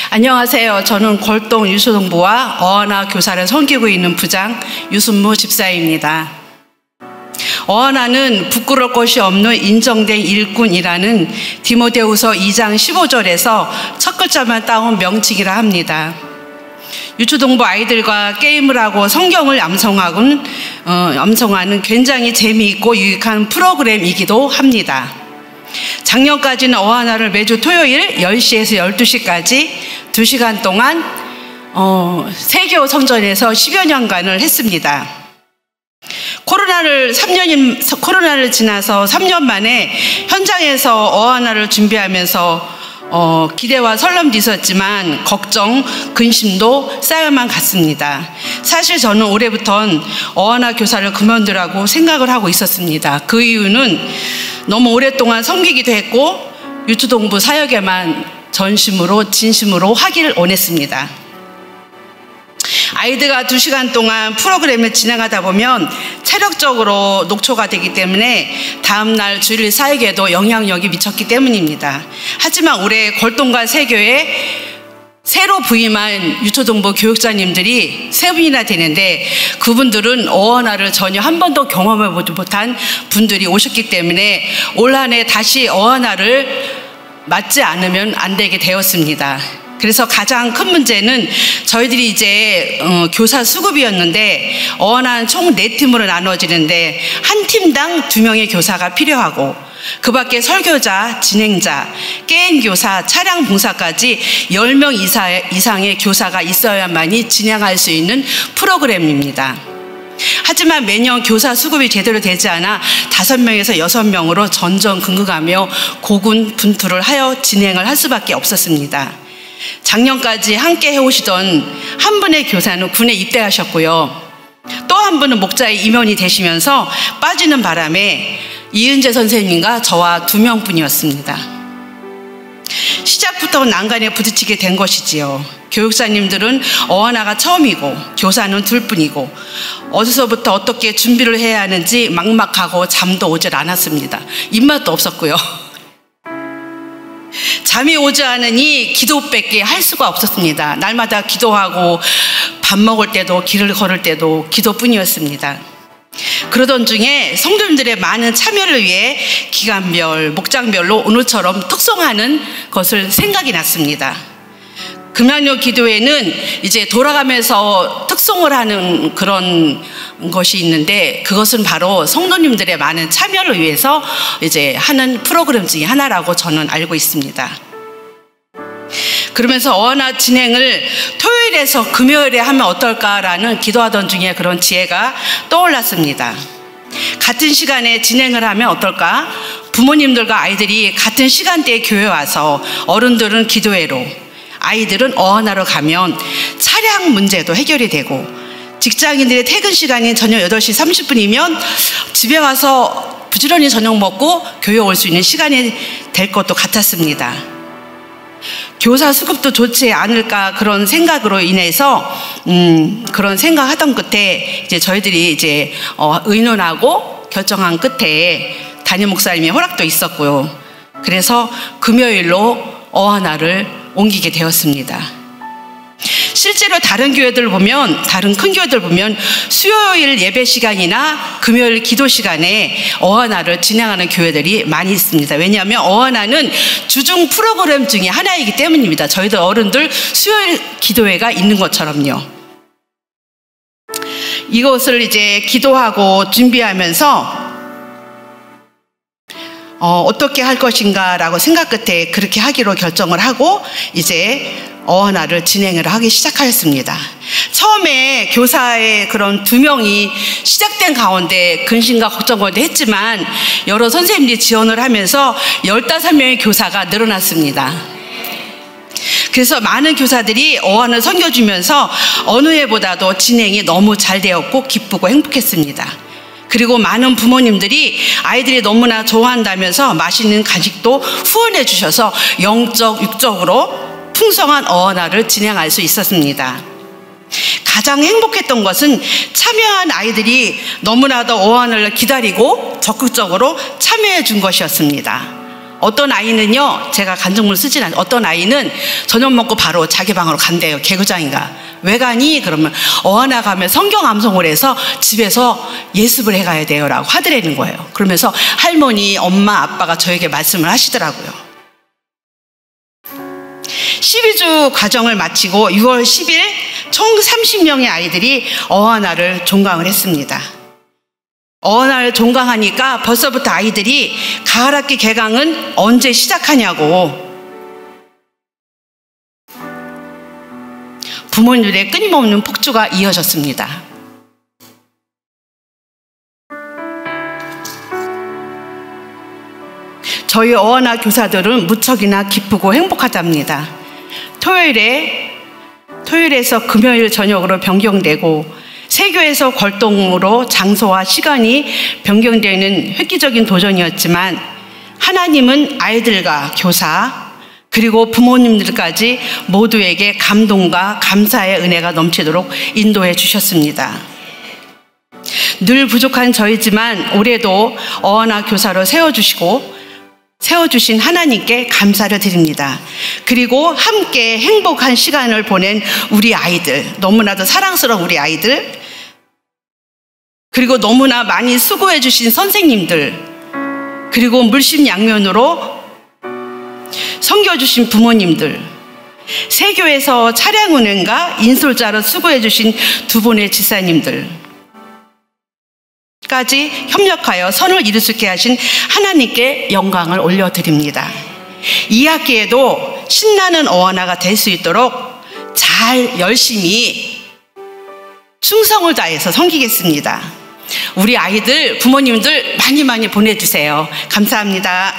안녕하세요. 저는 골동 유초동부와 어하나 교사를 섬기고 있는 부장 유순무 집사입니다. 어하나는 부끄러울 것이 없는 인정된 일꾼이라는 디모데후서 2장 15절에서 첫 글자만 따온 명칭이라 합니다. 유초동부 아이들과 게임을 하고 성경을 암송하는 굉장히 재미있고 유익한 프로그램이기도 합니다. 작년까지는 어하나를 매주 토요일 10시에서 12시까지 2시간 동안 세계호 성전에서 10여 년간을 했습니다. 코로나를 지나서 3년 만에 현장에서 어하나를 준비하면서 기대와 설렘도 있었지만 걱정, 근심도 쌓여만 갔습니다. 사실 저는 올해부터는 어하나 교사를 그만두라고 생각을 하고 있었습니다. 그 이유는 너무 오랫동안 섬기기도 했고 유초동부 사역에만 전심으로 진심으로 하기를 원했습니다. 아이들과 2시간 동안 프로그램을 진행하다 보면 체력적으로 녹초가 되기 때문에 다음날 주일 사역에도 영향력이 미쳤기 때문입니다. 하지만 올해 골동과 세교에 새로 부임한 유초동부 교육자님들이 3분이나 되는데 그분들은 어하나를 전혀 한 번도 경험해보지 못한 분들이 오셨기 때문에 올 한 해 다시 어하나를 맞지 않으면 안 되게 되었습니다. 그래서 가장 큰 문제는 저희들이 이제 교사 수급이었는데 어하나는 총 4팀으로 나눠지는데 한 팀당 2명의 교사가 필요하고 그 밖에 설교자, 진행자, 게임 교사, 차량 봉사까지 10명 이상의 교사가 있어야만이 진행할 수 있는 프로그램입니다. 하지만 매년 교사 수급이 제대로 되지 않아 5명에서 6명으로 전전긍긍하며 고군분투를 하여 진행을 할 수밖에 없었습니다. 작년까지 함께 해오시던 한 분의 교사는 군에 입대하셨고요. 또 한 분은 목자의 임원이 되시면서 빠지는 바람에 이은재 선생님과 저와 2명뿐이었습니다. 시작부터 난간에 부딪히게 된 것이지요. 교육사님들은 어하나가 처음이고 교사는 2뿐이고 어디서부터 어떻게 준비를 해야 하는지 막막하고 잠도 오질 않았습니다. 입맛도 없었고요. 잠이 오지 않으니 기도밖에 할 수가 없었습니다. 날마다 기도하고 밥 먹을 때도 길을 걸을 때도 기도뿐이었습니다. 그러던 중에 성도님들의 많은 참여를 위해 기간별, 목장별로 오늘처럼 특송하는 것을 생각이 났습니다. 금양로 기도회는 이제 돌아가면서 특송을 하는 그런 것이 있는데 그것은 바로 성도님들의 많은 참여를 위해서 이제 하는 프로그램 중에 하나라고 저는 알고 있습니다. 그러면서 어하나 진행을 토요일에서 금요일에 하면 어떨까라는 기도하던 중에 그런 지혜가 떠올랐습니다. 같은 시간에 진행을 하면 어떨까? 부모님들과 아이들이 같은 시간대에 교회 와서 어른들은 기도회로 아이들은 어하나로 가면 차량 문제도 해결이 되고 직장인들의 퇴근 시간인 저녁 8시 30분이면 집에 와서 부지런히 저녁 먹고 교회 올 수 있는 시간이 될 것도 같았습니다. 교사 수급도 좋지 않을까 그런 생각으로 인해서 그런 생각하던 끝에 이제 저희들이 이제 의논하고 결정한 끝에 담임 목사님의 허락도 있었고요. 그래서 금요일로 어하나를 옮기게 되었습니다. 실제로 다른 교회들 보면, 다른 큰 교회들 보면 수요일 예배 시간이나 금요일 기도 시간에 어하나를 진행하는 교회들이 많이 있습니다. 왜냐하면 어하나는 주중 프로그램 중에 하나이기 때문입니다. 저희들 어른들 수요일 기도회가 있는 것처럼요. 이것을 이제 기도하고 준비하면서 어떻게 할 것인가 라고 생각 끝에 그렇게 하기로 결정을 하고 이제 어하나를 진행을 하기 시작하였습니다. 처음에 교사의 그런 2명이 시작된 가운데 근심과 걱정 가운데 했지만 여러 선생님들이 지원을 하면서 15명의 교사가 늘어났습니다. 그래서 많은 교사들이 어하나를 섬겨주면서 어느 해보다도 진행이 너무 잘 되었고 기쁘고 행복했습니다. 그리고 많은 부모님들이 아이들이 너무나 좋아한다면서 맛있는 간식도 후원해 주셔서 영적, 육적으로 풍성한 어하나를 진행할 수 있었습니다. 가장 행복했던 것은 참여한 아이들이 너무나도 어하나를 기다리고 적극적으로 참여해 준 것이었습니다. 어떤 아이는요, 제가 간증문을 쓰진 않아요. 어떤 아이는 저녁 먹고 바로 자기 방으로 간대요. 개구장인가. 왜 가니? 그러면 어하나 가면 성경 암송을 해서 집에서 예습을 해가야 돼요 라고 하더라는 거예요. 그러면서 할머니, 엄마, 아빠가 저에게 말씀을 하시더라고요. 12주 과정을 마치고 6월 10일 총 30명의 아이들이 어하나를 종강을 했습니다. 어하나를 종강하니까 벌써부터 아이들이 가을학기 개강은 언제 시작하냐고 부모님들의 끊임없는 폭주가 이어졌습니다. 저희 어하나 교사들은 무척이나 기쁘고 행복하답니다. 토요일에서 금요일 저녁으로 변경되고 세교에서 걸동으로 장소와 시간이 변경되는 획기적인 도전이었지만 하나님은 아이들과 교사 그리고 부모님들까지 모두에게 감동과 감사의 은혜가 넘치도록 인도해 주셨습니다. 늘 부족한 저희지만 올해도 어하나 교사로 세워주신 하나님께 감사를 드립니다. 그리고 함께 행복한 시간을 보낸 우리 아이들, 너무나도 사랑스러운 우리 아이들, 그리고 너무나 많이 수고해 주신 선생님들, 그리고 물심양면으로 섬겨주신 부모님들, 세교에서 차량운행과 인솔자로 수고해 주신 두 분의 지사님들 까지 협력하여 선을 이룰 수 있게 하신 하나님께 영광을 올려드립니다. 이 학기에도 신나는 어하나가 될 수 있도록 잘 열심히 충성을 다해서 섬기겠습니다. 우리 아이들, 부모님들 많이 보내주세요. 감사합니다.